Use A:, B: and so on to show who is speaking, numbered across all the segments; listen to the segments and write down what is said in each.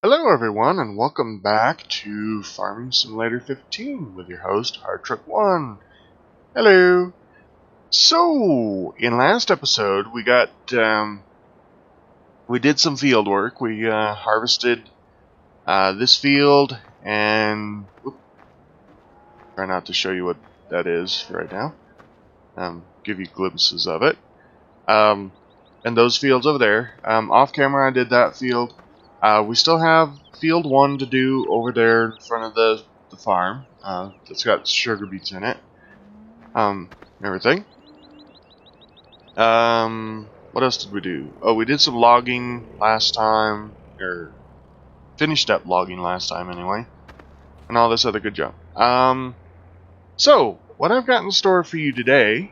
A: Hello everyone and welcome back to Farming Simulator 15 with your host Hardtruck1. Hello! So, in last episode we did some field work. We harvested this field and try not to show you what that is right now. Give you glimpses of it. And those fields over there. Off camera I did that field. We still have field 1 to do over there in front of the farm. That's got sugar beets in it. Everything. What else did we do? Oh, we did some logging last time, or finished up logging last time anyway, and all this other good junk. So what I've got in store for you today,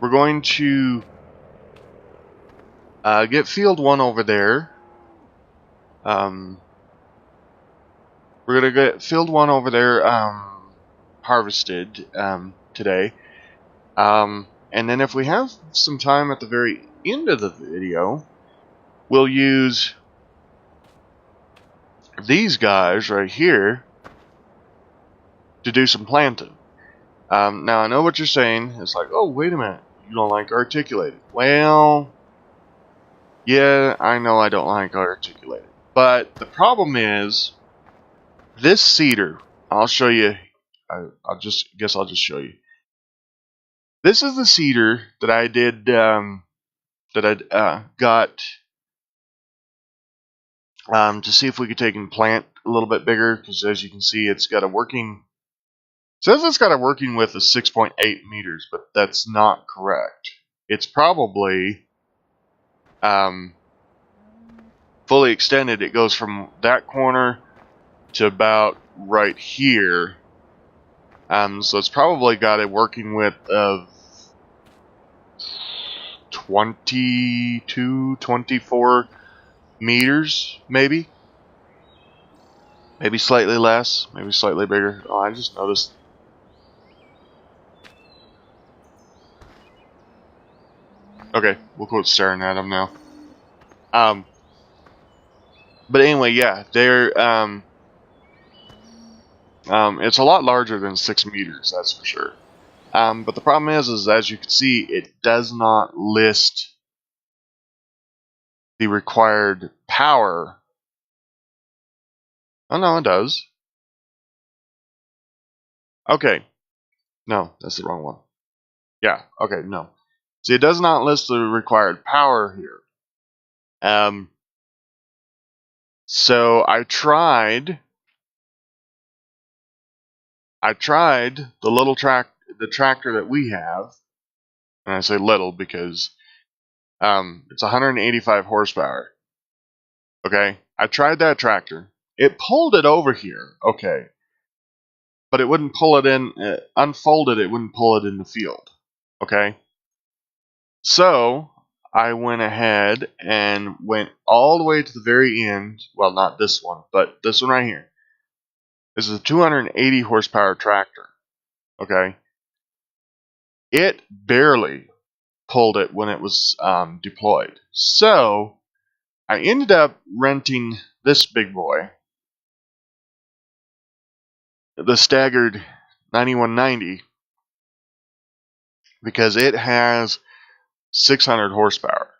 A: we're going to get field 1 over there. We're gonna get field 1 over there harvested today, and then if we have some time at the very end of the video, we'll use these guys right here to do some planting. Now I know what you're saying. It's like, oh, wait a minute, you don't like articulated. Well, yeah, I know I don't like articulated. But the problem is, this cedar, I'll show you, I'll just show you. This is the cedar that I did, that I got to see if we could take and plant a little bit bigger, because as you can see, it's got a working, says it's got a working width of 6.8 meters, but that's not correct. It's probably, fully extended. It goes from that corner to about right here. So it's probably got a working width of 22, 24 meters, maybe slightly less, maybe slightly bigger. Oh, I just noticed. Okay, we'll quit staring at them now. But anyway, yeah, they're it's a lot larger than 6 meters, that's for sure. But the problem is as you can see, it does not list the required power. Oh no, it does. Okay, no, that's the wrong one. Yeah, okay, no. See, it does not list the required power here. So I tried the tractor that we have, and I say little because it's 185 horsepower. Okay, I tried that tractor. It pulled it over here, okay, but it wouldn't pull it in. Unfolded, it wouldn't pull it in the field. Okay, so I went ahead and went all the way to the very end. Well, not this one, but this one right here. This is a 280 horsepower tractor. Okay, it barely pulled it when it was deployed. So I ended up renting this big boy, the staggered 9190, because it has 600 horsepower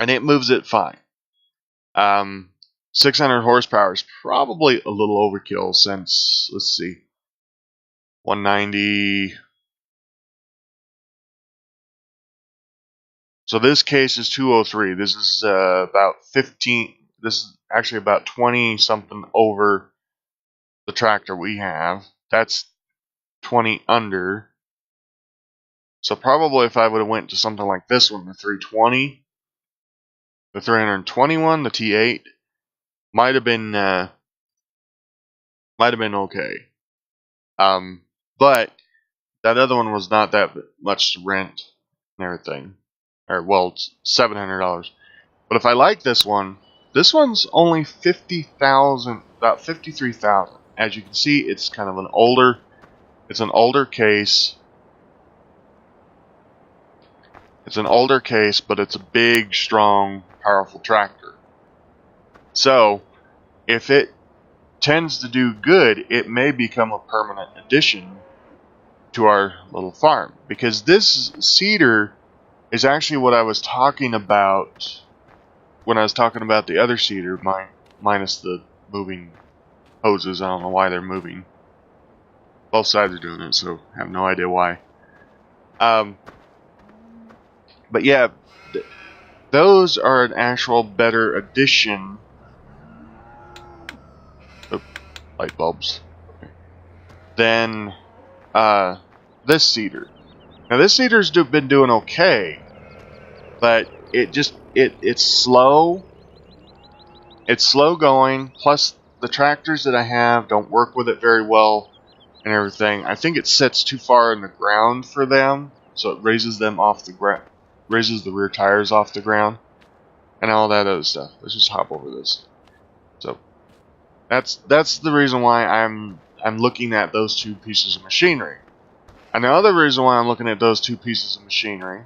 A: and it moves it fine. 600 horsepower is probably a little overkill since, let's see, 190. So this case is 203. This is about 15. This is actually about 20 something over the tractor we have. That's 20 under. So probably if I would have went to something like this one, the 320, the 321, the T8, might have been okay. But that other one was not that much to rent and everything. Or well, it's $700. But if I like this one's only 50,000, about 53,000. As you can see, it's kind of an older case. It's an older case, but it's a big, strong, powerful tractor. So if it tends to do good, it may become a permanent addition to our little farm. Because this cedar is actually what I was talking about when I was talking about the other cedar, minus the moving hoses. I don't know why they're moving. Both sides are doing it, so I have no idea why. But yeah, those are an actual better addition. Oh, light bulbs. Okay. Than this cedar. Now this cedar's been doing okay, but it's slow. It's slow going. Plus the tractors that I have don't work with it very well and everything. I think it sits too far in the ground for them, so it raises them off the ground, raises the rear tires off the ground, and all that other stuff. Let's just hop over this. So that's the reason why I'm looking at those two pieces of machinery. And the other reason why I'm looking at those two pieces of machinery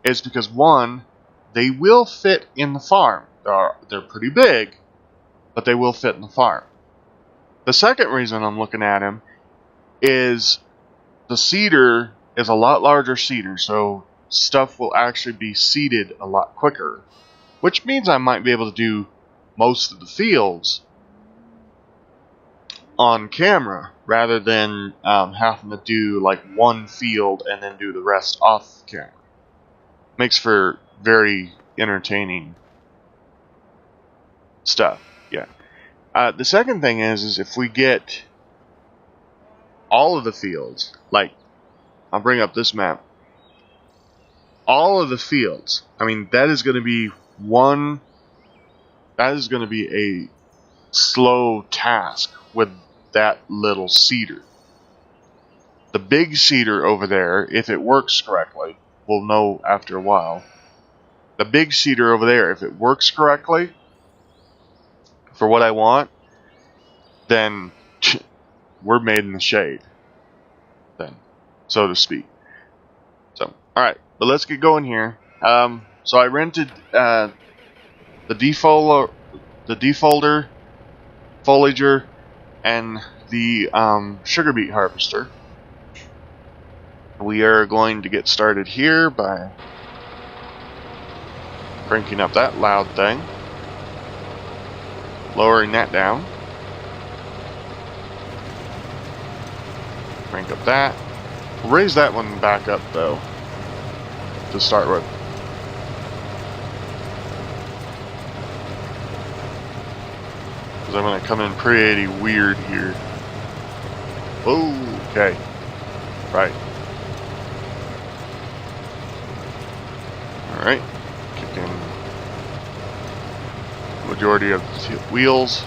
A: is because, one, they will fit in the farm. They're pretty big, but they will fit in the farm. The second reason I'm looking at them is the cedar is a lot larger cedar, so stuff will actually be seeded a lot quicker, which means I might be able to do most of the fields on camera rather than having to do like one field and then do the rest off camera. Makes for very entertaining stuff. Yeah. The second thing is if we get all of the fields, like I'll bring up this map, all of the fields, I mean that is going to be a slow task with that little cedar. The big cedar over there, if it works correctly, we'll know after a while. The big cedar over there, if it works correctly for what I want, then we're made in the shade, then, so to speak. So, alright, but let's get going here. So I rented the defolder, foliager, and the sugar beet harvester. We are going to get started here by cranking up that loud thing, lowering that down, crank up that, raise that one back up though to start with. Because I'm going to come in pretty weird here. Okay. Right. Alright. Kick in majority of the wheels.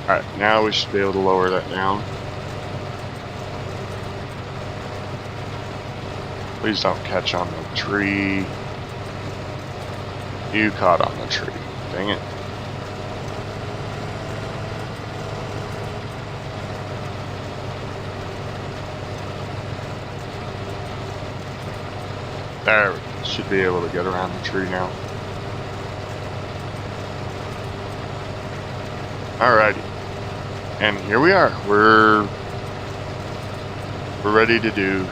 A: Alright, now we should be able to lower that down. Please don't catch on the tree. You caught on the tree. Dang it. There, we should be able to get around the tree now. Alrighty. And here we are. We're ready to do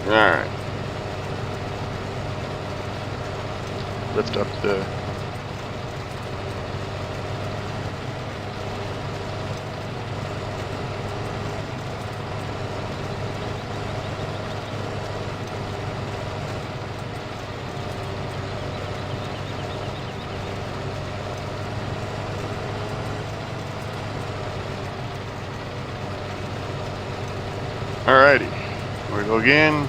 A: alright. Lift up the alrighty. Here we go again.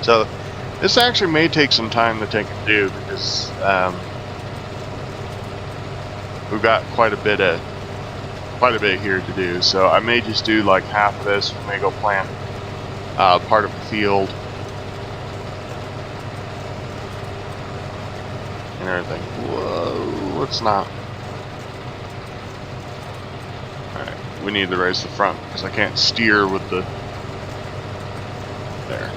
A: So this actually may take some time to take and do because we've got quite a bit here to do. So I may just do like half of this. We may go plant part of the field and everything. Whoa, let's not. we need to raise the front because I can't steer with the there.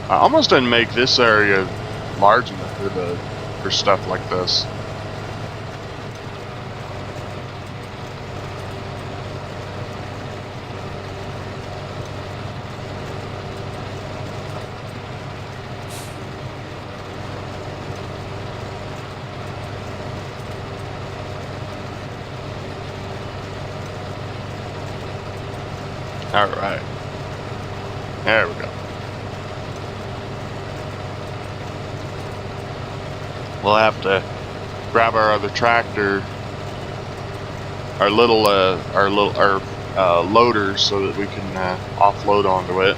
A: I almost didn't make this area large enough for stuff like this. Alright. There we go. We'll have to grab our other tractor, our loader, so that we can offload onto it.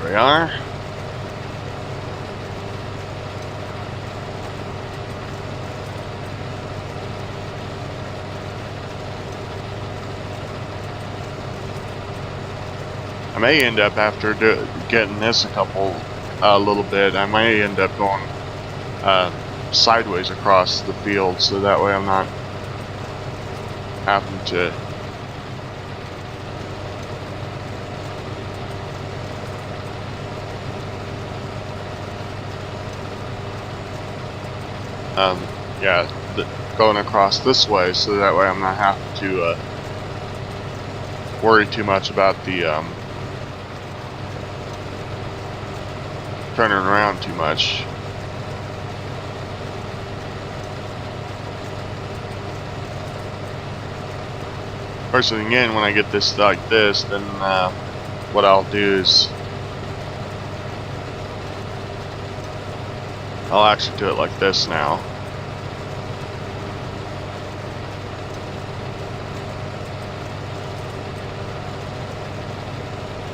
A: We are. I may end up, after getting this a little bit, I may end up going sideways across the field, so that way I'm not having to going across this way, so that way I'm not having to worry too much about the turning around too much. First thing again, when I get this like this, then what I'll do is I'll actually do it like this now.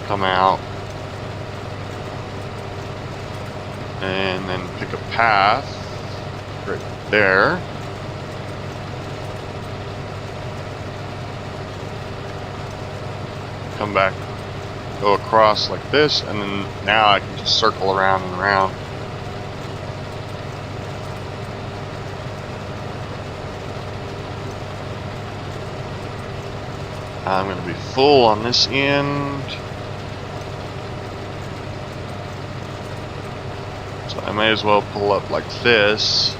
A: Come out and then pick a path right there. Come back, go across like this, and then now I can just circle around and around. I'm going to be full on this end. So I may as well pull up like this.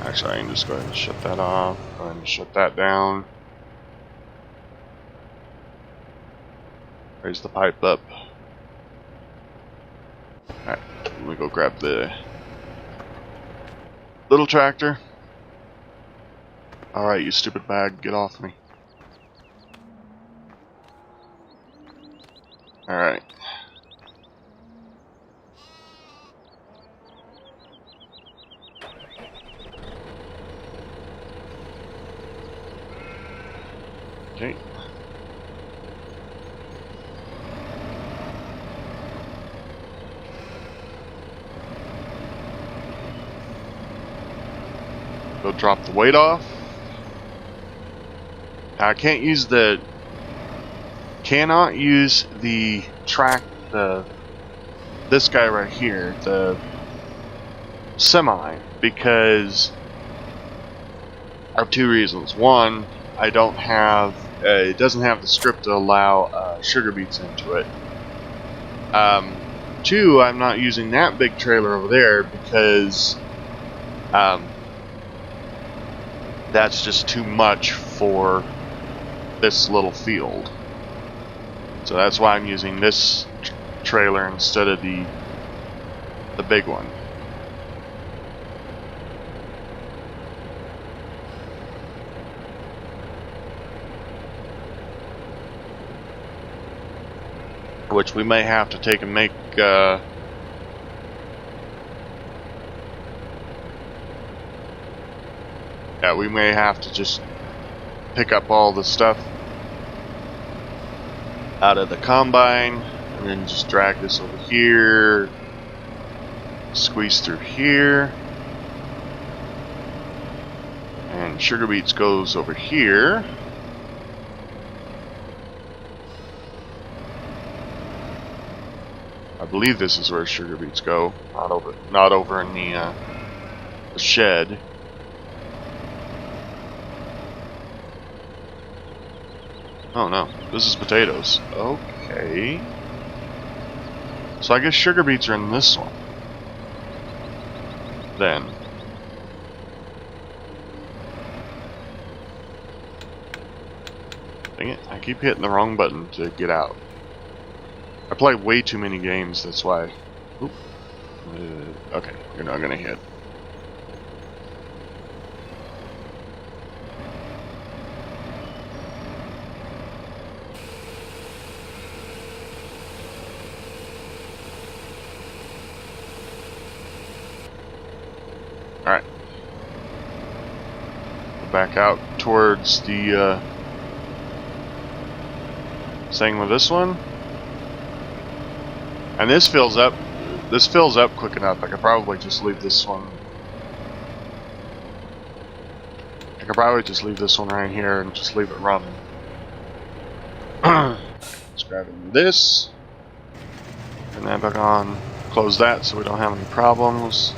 A: Actually, I can just go ahead and shut that off. Go ahead and shut that down. Raise the pipe up. Alright, let me go grab the little tractor. Alright, you stupid bag, get off me. Alright. Okay. Go drop the weight off. I cannot use the this guy right here, the semi, because of two reasons. One, I don't have it doesn't have the script to allow sugar beets into it. Two, I'm not using that big trailer over there because that's just too much for this little field. So that's why I'm using this trailer instead of the big one. Which we may have to take and make yeah, we may have to just pick up all the stuff out of the combine, and then just drag this over here, squeeze through here, and sugar beets goes over here. I believe this is where sugar beets go, not over in the shed. Oh no, this is potatoes. Okay. So I guess sugar beets are in this one. Then. Dang it, I keep hitting the wrong button to get out. I play way too many games, that's why. Oop. Okay, you're not gonna hit. Alright. Back out towards the thing with this one. And this fills up quick enough. I could probably just leave this one. I could probably just leave this one right here and just leave it running. Let's grab this. Turn that back on. Close that so we don't have any problems.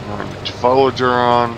A: Turn the defoliager on.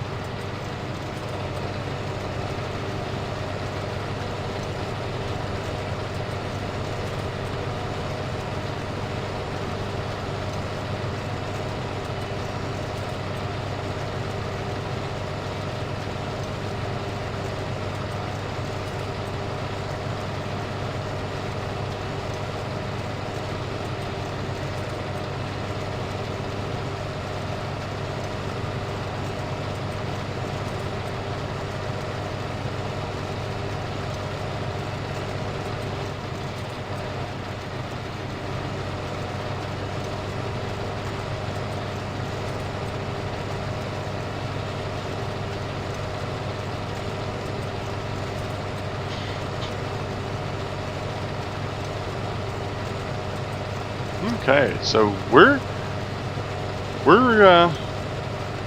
A: Okay, so we're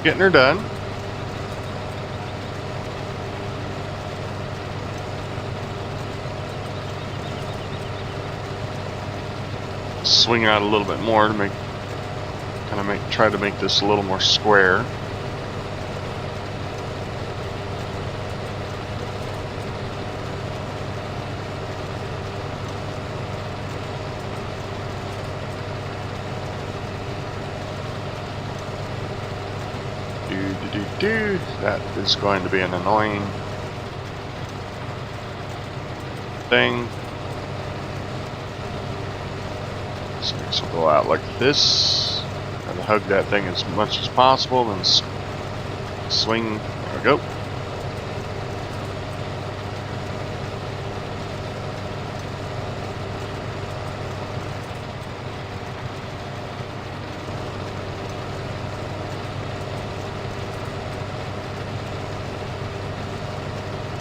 A: getting her done. Swing it out a little bit more to try to make this a little more square. That is going to be an annoying thing. So this will go out like this, and hug that thing as much as possible, and swing. There we go.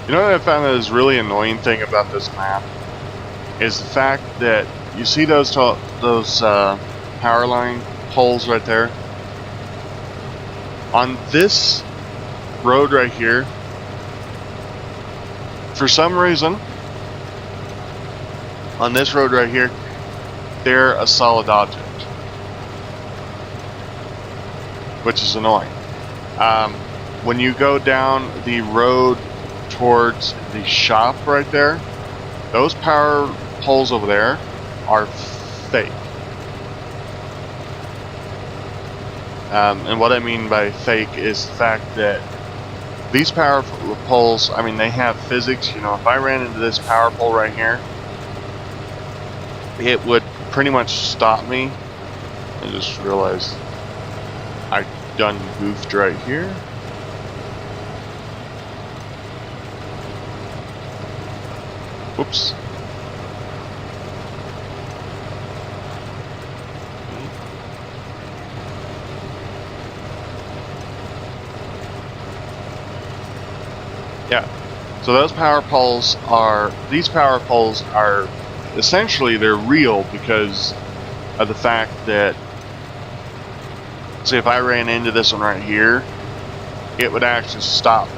A: You know what I found that is really annoying thing about this map is the fact that you see those power line poles right there. On this road right here, for some reason, on this road right here, they're a solid object, which is annoying. When you go down the road towards the shop right there, those power poles over there are fake. And what I mean by fake is the fact that these power poles, I mean, they have physics. You know, if I ran into this power pole right here, it would pretty much stop me. I just realized I done goofed right here. Whoops. So those power poles are, these power poles are essentially, they're real because of the fact that, say if I ran into this one right here, it would actually stop me.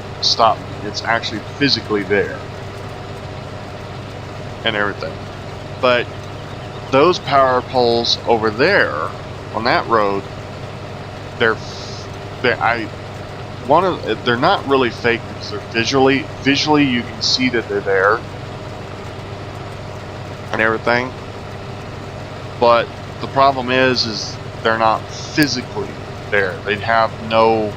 A: It's actually physically there and everything. But those power poles over there on that road, they're not really fake because they're visually you can see that they're there and everything. But the problem is they're not physically there. They have no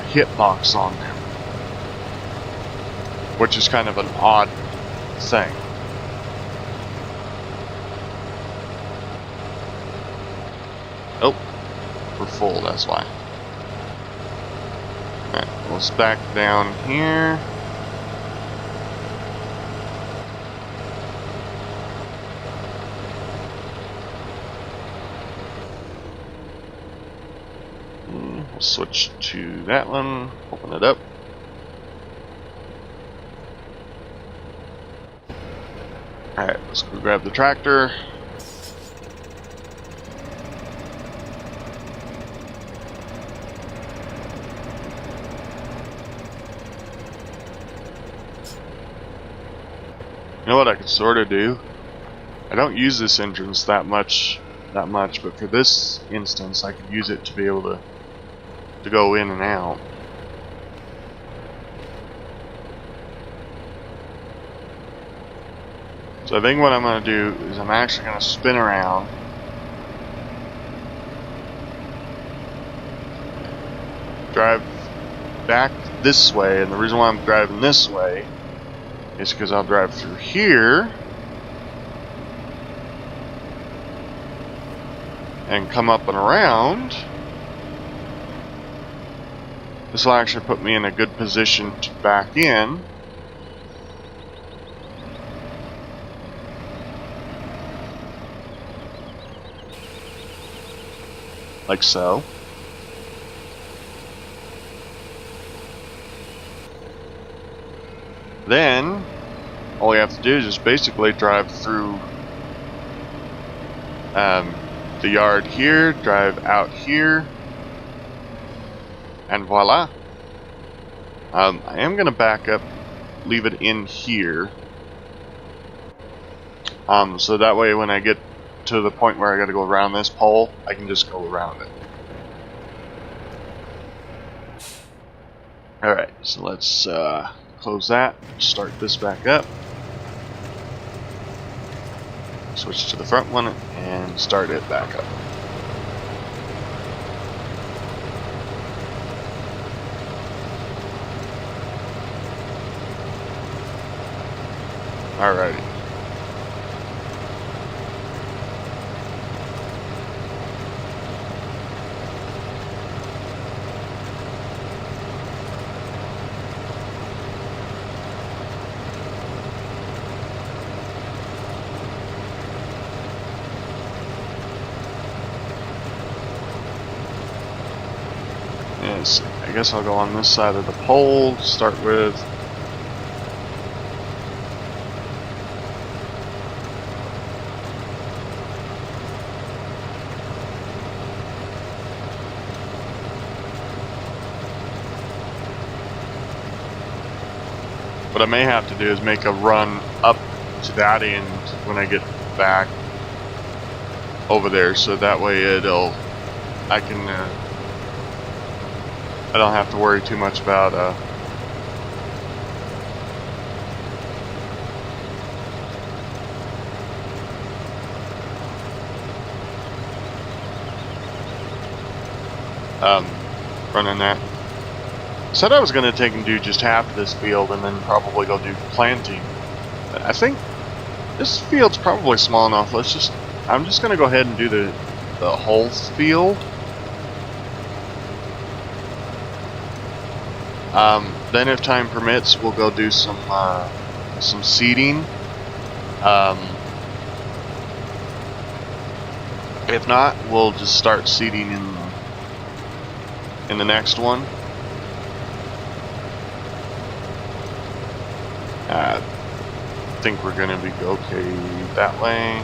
A: hitbox on them, which is kind of an odd thing. Oh, we're full, that's why. Alright, let's back down here. We'll switch to that one, open it up. Alright, let's go grab the tractor. You know what I could sort of do? I don't use this entrance that much, but for this instance, I could use it to be able to go in and out. So I think what I'm going to do is I'm actually going to spin around. Drive back this way, and the reason why I'm driving this way is because I'll drive through here and come up and around. This will actually put me in a good position to back in. Like so. Then, all you have to do is just basically drive through the yard here, drive out here, and voila. I am going to back up, leave it in here, so that way when I get to the point where I got to go around this pole, I can just go around it. Alright, so let's close that, start this back up, switch to the front one, and start it back up. Alrighty. Yes, I guess I'll go on this side of the pole to start with. What I may have to do is make a run up to that end when I get back over there, so that way I don't have to worry too much about running that. Said I was going to take and do just half of this field and then probably go do planting. But I think this field's probably small enough. I'm just going to go ahead and do the whole field. Then if time permits, we'll go do some seeding. If not, we'll just start seeding in in the next one. I think we're gonna be okay that way.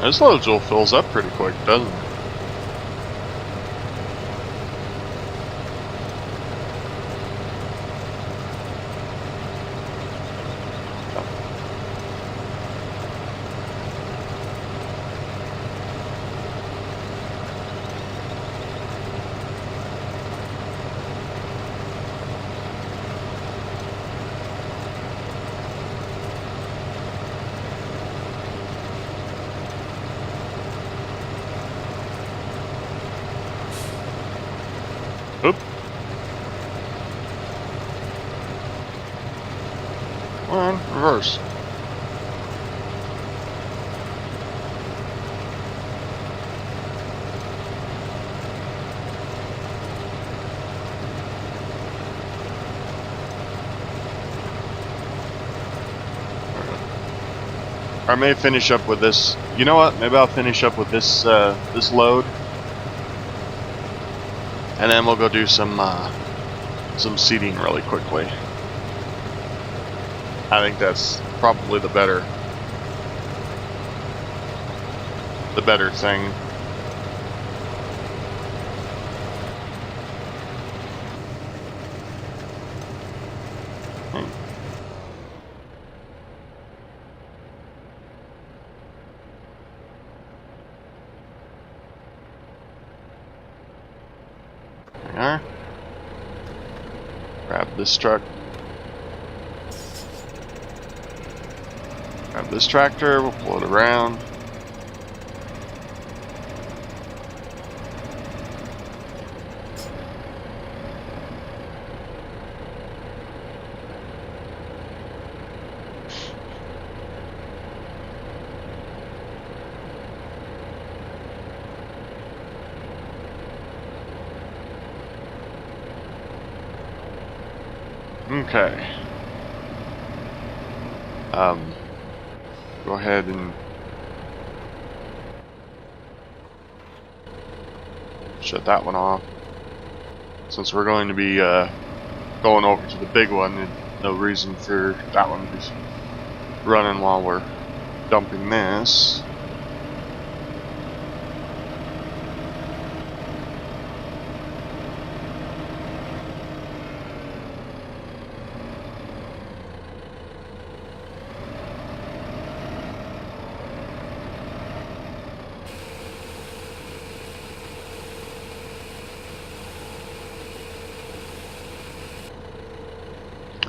A: This load jewel fills up pretty quick, doesn't it? Oop. Come on, reverse. I may finish up with this. You know what? Maybe I'll finish up with this this load, and then we'll go do some seeding really quickly. I think that's probably the better thing. Grab this truck. Grab this tractor, we'll pull it around. Okay. Go ahead and shut that one off. Since we're going to be going over to the big one, and no reason for that one to be running while we're dumping this.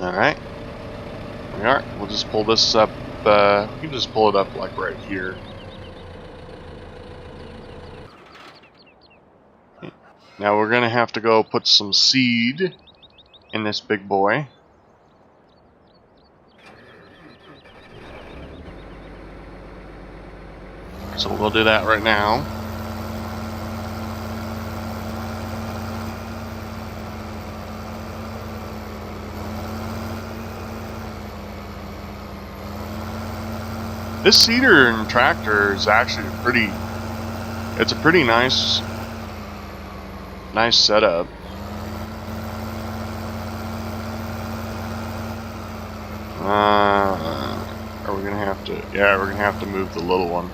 A: Alright, we are. We'll just pull this up, we can just pull it up like right here. Now we're going to have to go put some seed in this big boy. So we'll do that right now. This seeder and tractor is actually it's a pretty nice setup. Are we gonna have to? Yeah, we're gonna have to move the little one.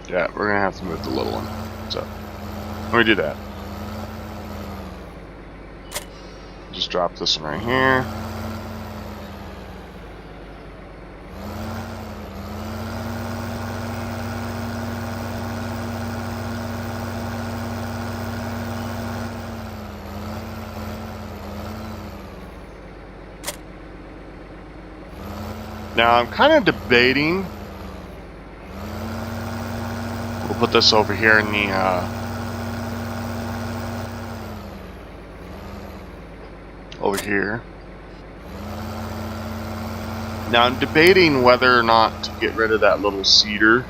A: Yeah, we're gonna have to move the little one. So. Let me do that. Just drop this one right here. Now I'm kind of debating. We'll put this over here in the over here. Now I'm debating whether or not to get rid of that little cedar,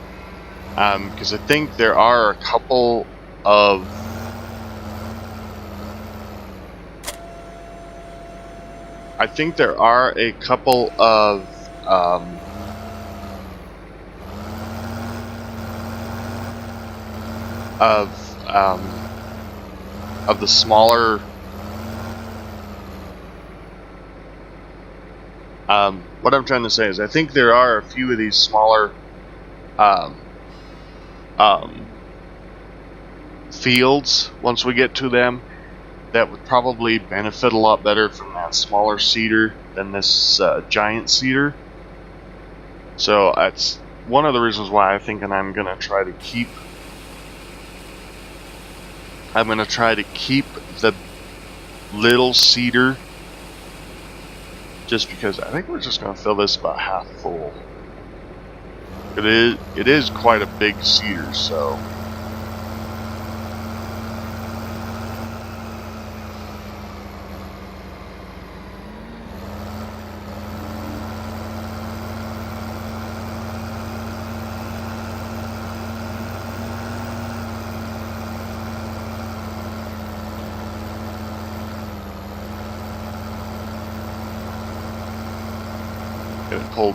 A: because I think there are a couple of of the smaller what I'm trying to say is I think there are a few of these smaller fields, once we get to them, that would probably benefit a lot better from that smaller cedar than this giant cedar. So that's one of the reasons why I think I'm going to try to keep the little cedar, just because I think we're just going to fill this about half full. It is quite a big cedar, so get it pulled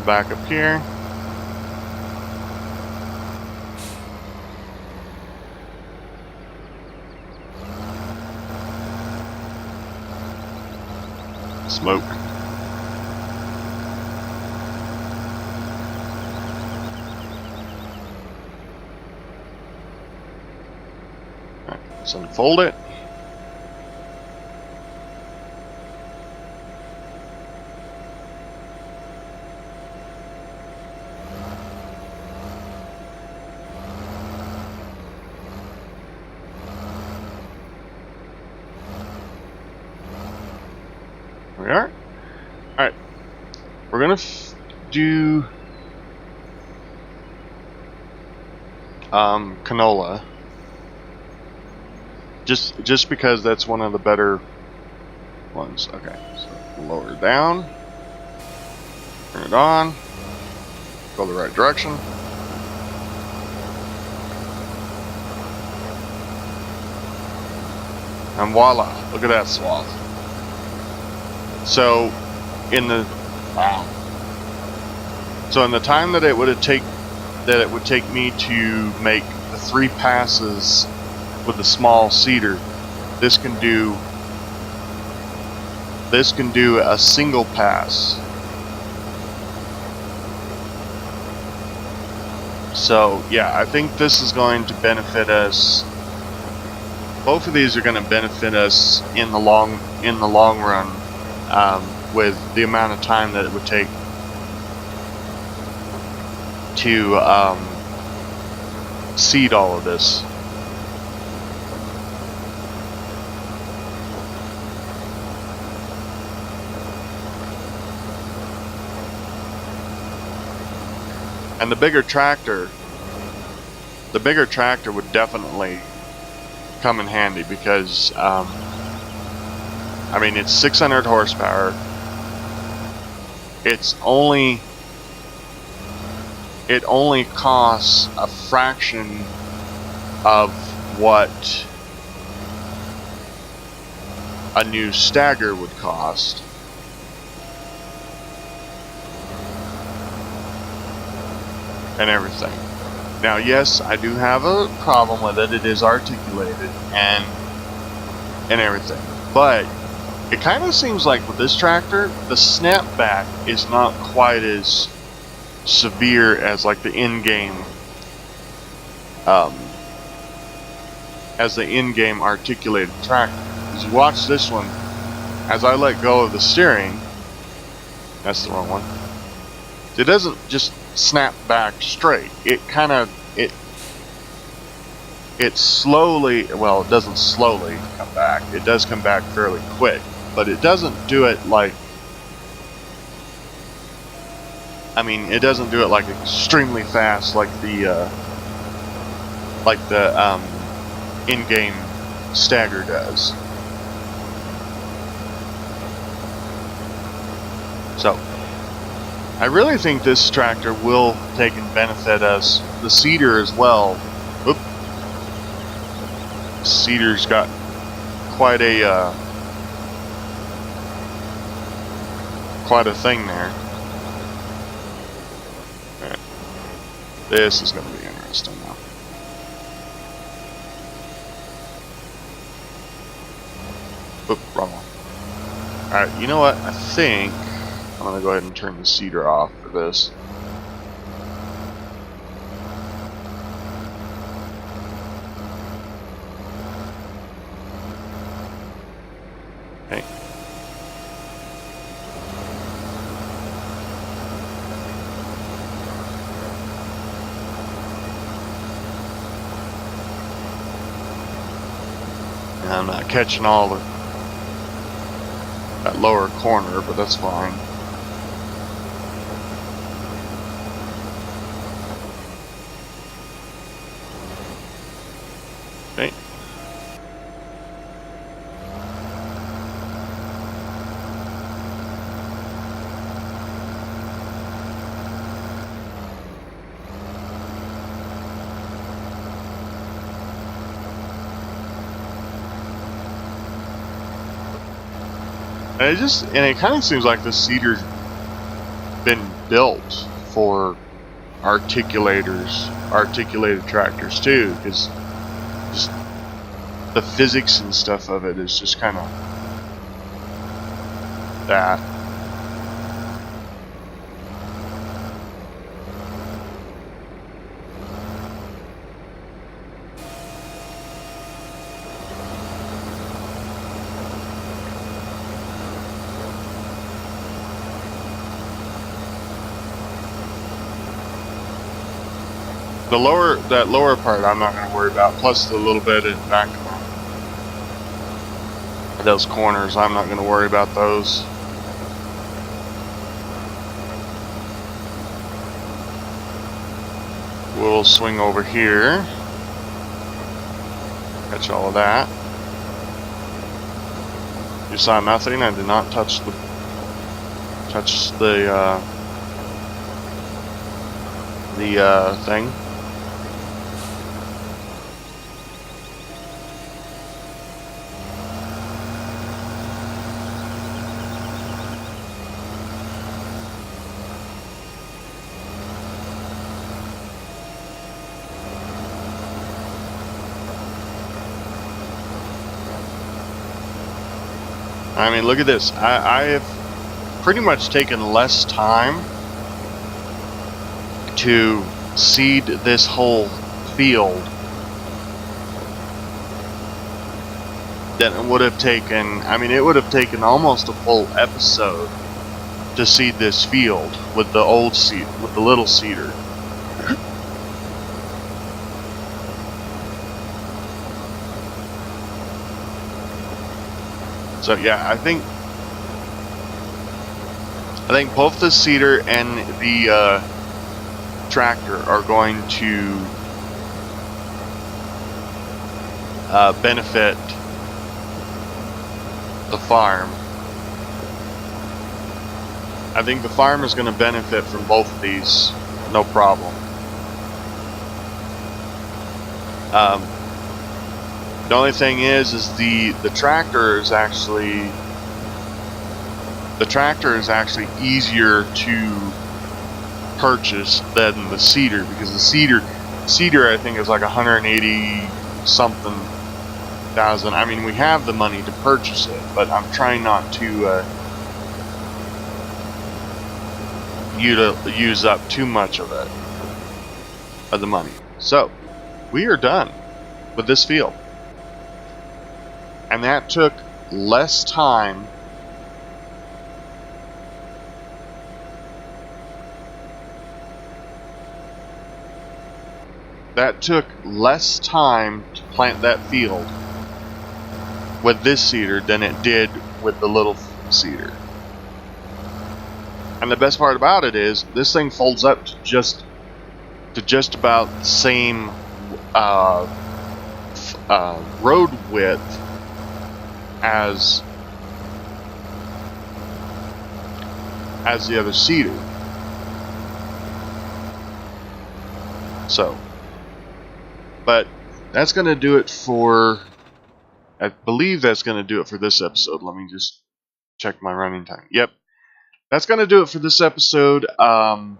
A: back up here. Smoke. Alright, let's unfold it. We are. Alright. We're gonna do canola. Just because that's one of the better ones. Okay, so lower it down. Turn it on. Go the right direction. And voila! Look at that swath. So, in the time that it would take me to make the 3 passes with the small cedar, this can do a single pass. So yeah, I think this is going to benefit us. Both of these are going to benefit us in the long run. With the amount of time that it would take to seed all of this. And the bigger tractor would definitely come in handy because I mean, it's 600 horsepower. It only costs a fraction of what a new stagger would cost. And everything. Now, yes, I do have a problem with it. It is articulated and everything. But it kind of seems like with this tractor, the snapback is not quite as severe as like the in-game articulated tractor. As you watch this one, as I let go of the steering, that's the wrong one. It doesn't just snap back straight. It slowly, well, it doesn't slowly come back. It does come back fairly quick. But it doesn't do it like, it doesn't do it like extremely fast like the in-game stagger does. So I really think this tractor will take and benefit us, the cedar as well. Oop. Cedar's got quite a thing there. Alright. This is going to be interesting now. Oop, wrong one. Alright, you know what? I think I'm going to go ahead and turn the cedar off for this. Okay. And I'm not catching all that lower corner, but that's fine. Okay. And it kind of seems like the cedar's been built for articulated tractors too, because just the physics and stuff of it is just kind of that. That lower part I'm not going to worry about, plus the little bit in back of those corners, I'm not going to worry about those. We'll swing over here, catch all of that. You saw nothing. I did not touch the thing. I mean, look at this. I have pretty much taken less time to seed this whole field than it would have taken. I mean, it would have taken almost a full episode to seed this field with the old seed, with the little cedar. So yeah, I think both the cedar and the tractor are going to benefit the farm. I think the farm is going to benefit from both of these, no problem. The only thing is the tractor is actually easier to purchase than the cedar, because the cedar I think is like 180 something thousand. I mean, we have the money to purchase it, but I'm trying not to use up too much of the money. So we are done with this field. And that took less time to plant that field with this cedar than it did with the little cedar. And the best part about it is this thing folds up to just about the same road width as the other cedar. So, but that's going to do it for, I believe that's going to do it for this episode. Let me just check my running time. Yep. That's going to do it for this episode. I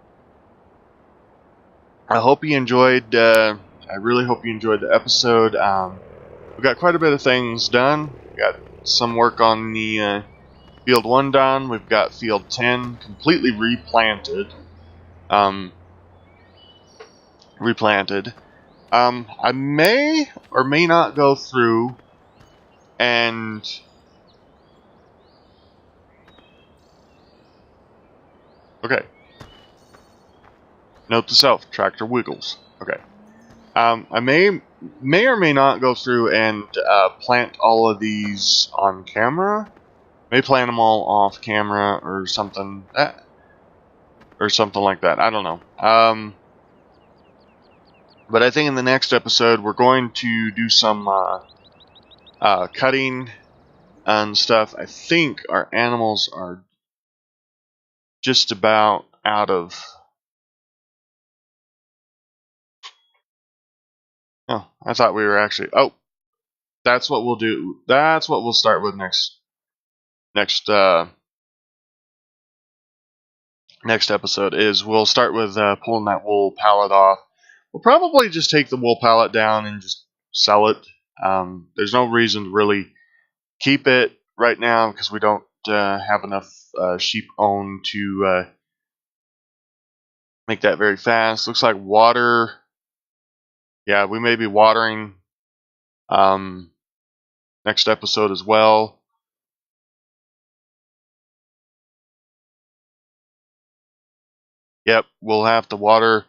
A: hope you enjoyed, I really hope you enjoyed the episode. We got quite a bit of things done. We got some work on the Field 1 done. We've got Field 10 completely replanted. I may or may not go through and okay. Note to self: tractor wiggles. Okay. I may or may not go through and plant all of these on camera. May plant them all off camera or something. Or something like that. I don't know. But I think in the next episode we're going to do some cutting and stuff. I think our animals are just about out of. Oh, I thought we were actually. Oh, that's what we'll do. That's what we'll start with next episode. Is we'll start with pulling that wool pallet off. We'll probably just take the wool pallet down and just sell it. There's no reason to really keep it right now because we don't have enough sheep owned to make that very fast. Looks like water. Yeah, we may be watering next episode as well. Yep, we'll have to water.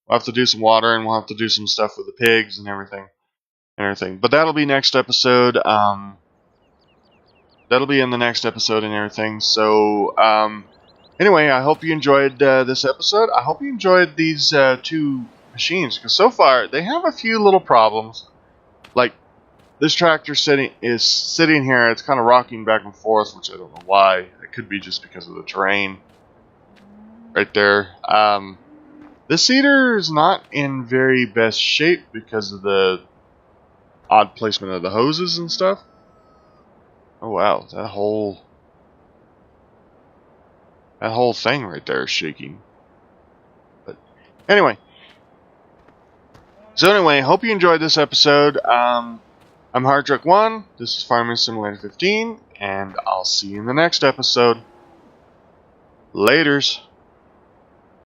A: We'll have to do some watering. We'll have to do some stuff with the pigs and everything. But that'll be next episode. That'll be in the next episode and everything. So, anyway, I hope you enjoyed this episode. I hope you enjoyed these two machines, because so far they have a few little problems. Like this tractor is sitting here. It's kind of rocking back and forth, which I don't know why. It could be just because of the terrain right there. This seeder is not in very best shape because of the odd placement of the hoses and stuff. Oh wow, that whole thing right there is shaking. But anyway, hope you enjoyed this episode. I'm Hardtruck1. This is Farming Simulator 15, and I'll see you in the next episode. Laters.